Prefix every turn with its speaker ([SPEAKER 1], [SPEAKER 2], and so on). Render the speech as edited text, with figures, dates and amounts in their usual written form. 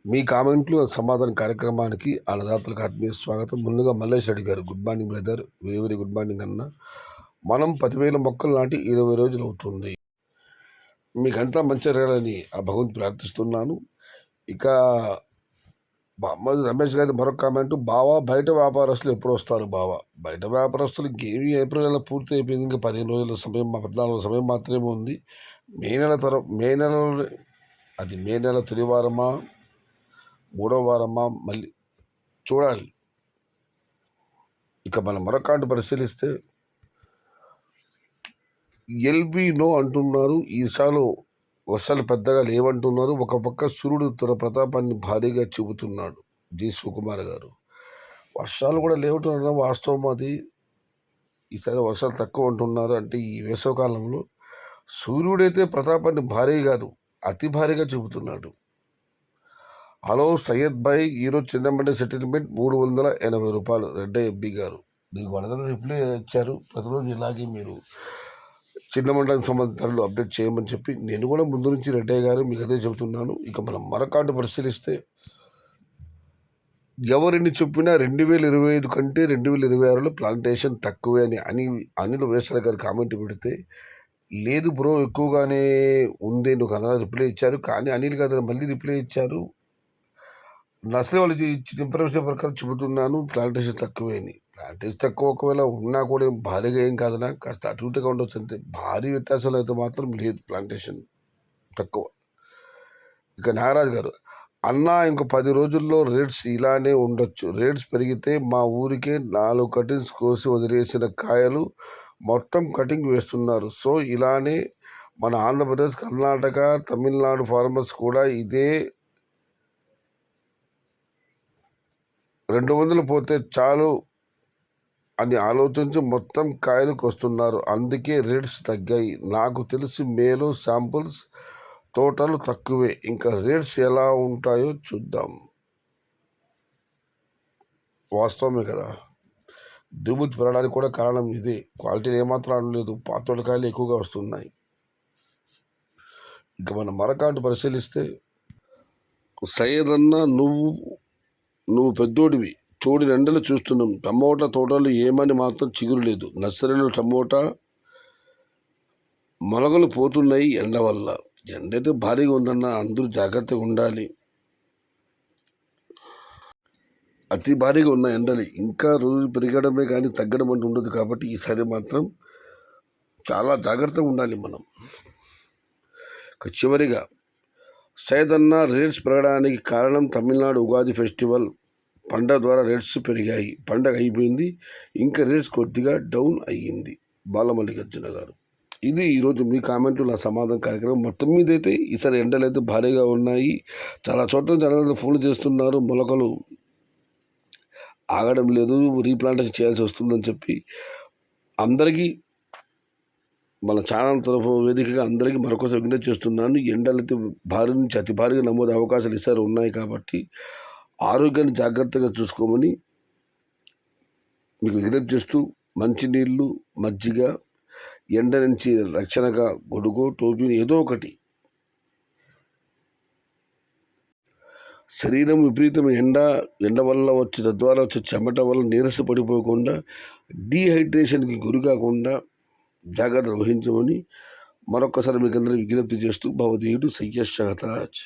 [SPEAKER 1] మీ కామెంట్లు సమాధాన కార్యక్రమానికి అన్నదాతలకు ఆత్మీయ స్వాగతం. ముందుగా మల్లేష్ రెడ్డి గారు, good morning brother, very very good morning అన్న. మనం 10,000 మొక్కలు నాటి 20 రోజులు అవుతుంది. మీకంతా మంచి జరగాలని ఆ భగవంతు ప్రార్థిస్తున్నాను. ఇక రమేష్ గారి మరొక కామెంట్, బావా బయట వ్యాపారస్తులు ఎప్పుడు వస్తారు బావా? బయట వ్యాపారస్తులు ఇంకేమీ ఏప్రిల్ నెల పూర్తి అయిపోయింది. ఇంకా 15 రోజుల సమయం, 14 రోజుల సమయం మాత్రమే ఉంది. మే నెల తొలి వారమా, మూడో వారమా మళ్ళీ చూడాలి. ఇక మనం మరొక కార్డు పరిశీలిస్తే ఎల్బీనో అంటున్నారు. ఈసారి వర్షాలు పెద్దగా లేవంటున్నారు. ఒక పక్క సూర్యుడు తన ప్రతాపాన్ని భారీగా చూపుతున్నాడు. జి సుకుమార్ గారు, వర్షాలు కూడా లేవుతున్నారు, వాస్తవం అది. ఈసారి వర్షాలు తక్కువ అంటున్నారు. అంటే ఈ వేసవకాలంలో సూర్యుడైతే ప్రతాపాన్ని భారీ కాదు, అతి భారీగా చూపుతున్నాడు. హలో సయ్యద్ భాయ్, ఈరోజు చిన్నమండి సెటిల్మెంట్ 380 రూపాయలు. రెడ్డి ఎబ్బి గారు, మీకు వరదలు రిప్లై ఇచ్చారు. ప్రతిరోజు ఇలాగే మీరు చిన్న మండలానికి సంబంధించిన ధరలు అప్డేట్ చేయమని చెప్పి నేను కూడా ముందు నుంచి రెడ్డయ్య గారు మీకు అదే చెబుతున్నాను. ఇక మనం మరొక పరిశీలిస్తే ఎవరిని చెప్పినా 2025 కంటే 2026లో ప్లాంటేషన్ తక్కువే అని అనిల్ వేసల గారు కామెంట్ పెడితే, లేదు బ్రో ఎక్కువగానే ఉంది నువ్వు కదా రిప్లై ఇచ్చారు. కానీ అనిల్ గారు మళ్ళీ రిప్లై ఇచ్చారు, నర్సరీ వాళ్ళు ఇచ్చిన ఇన్ఫర్మేషన్ ప్రకారం చెబుతున్నాను ప్లాంటేషన్ తక్కువే అని. ప్లాంటేషన్ తక్కువ ఒకవేళ ఉన్నా కూడా భారీగా ఏం కాదనా, కాస్త అటు ఇటుగా ఉండొచ్చు అంతే. భారీ వ్యత్యాసాలు అయితే మాత్రం లేదు, ప్లాంటేషన్ తక్కువ. ఇక నాగరాజు గారు, అన్నా ఇంకో 10 రోజుల్లో రేట్స్ ఇలానే ఉండొచ్చు. రేట్స్ పెరిగితే మా ఊరికే 4 కటింగ్స్ కోసి వదిలేసిన కాయలు మొత్తం కటింగ్ వేస్తున్నారు. సో ఇలానే మన ఆంధ్రప్రదేశ్, కర్ణాటక, తమిళనాడు ఫార్మర్స్ కూడా ఇదే 200 పోతే చాలు అని ఆలోచించి మొత్తం కాయలకు వస్తున్నారు. అందుకే రేట్స్ తగ్గాయి. నాకు తెలిసి మేలో శాంపుల్స్ తోటలు తక్కువే. ఇంకా రేట్స్ ఎలా ఉంటాయో చూద్దాం. వాస్తవమే కదా, దిగుబడి పెరగడానికి కూడా కారణం ఇదే. క్వాలిటీలు ఏమాత్రం అనలేదు, పాతోటకాయలు ఎక్కువగా వస్తున్నాయి. ఇక మనం మరొకటి పరిశీలిస్తే, సయ్యద్ అన్న నువ్వు పెద్దోడివి, చూడు ఎండలు చూస్తున్నాం. టమోటా తోటలు ఏమని మాత్రం చిగురు లేదు. నర్సరీలో టమోటా మొలకలు పోతున్నాయి ఎండ వల్ల. ఎండ అయితే భారీగా ఉందన్న, అందరూ జాగ్రత్తగా ఉండాలి. అతి భారీగా ఉన్న ఎండలు ఇంకా రోజు పెరగడమే కానీ తగ్గడం అంటూ ఉండదు. కాబట్టి ఈసారి మాత్రం చాలా జాగ్రత్తగా ఉండాలి మనం. చివరిగా సైదన్న, రేట్స్ పెరగడానికి కారణం తమిళనాడు ఉగాది ఫెస్టివల్ పండగ ద్వారా రేట్స్ పెరిగాయి. పండగ అయిపోయింది, ఇంకా రేట్స్ కొద్దిగా డౌన్ అయ్యింది. బాలమల్లికార్జున గారు, ఇది ఈరోజు మీ కామెంట్లు నా సమాధాన కార్యక్రమం. మొత్తం మీద అయితే ఈసారి ఎండలు అయితే భారీగా ఉన్నాయి. చాలా చోట్ల జనాలు ఫోన్లు చేస్తున్నారు, మొలకలు ఆగడం లేదు, రీప్లాంటేషన్ చేయాల్సి వస్తుందని చెప్పి అందరికీ మన ఛానల్ తరఫు వేదికగా అందరికీ మరొకసారి విజ్ఞప్తి చేస్తున్నాను. ఎండలైతే భారీ నుంచి అతి భారీగా నమోదు అవకాశాలు ఈసారి ఉన్నాయి. కాబట్టి ఆరోగ్యాన్ని జాగ్రత్తగా చూసుకోమని మీకు విజ్ఞప్తి చేస్తూ, మంచినీళ్ళు, మజ్జిగ, ఎండ నుంచి రక్షణగా గొడుగు, టోపీ ఏదో ఒకటి. శరీరం విపరీతమైన ఎండ వల్ల తద్వారా వచ్చే చెమట వల్ల నీరస పడిపోకుండా, డీహైడ్రేషన్కి గురి కాకుండా జాగ్రత్తలు వహించమని మరొకసారి మీకు అందరూ విజ్ఞప్తి చేస్తూ, భవదేవుడు సయ్యద్ షహతాజ్.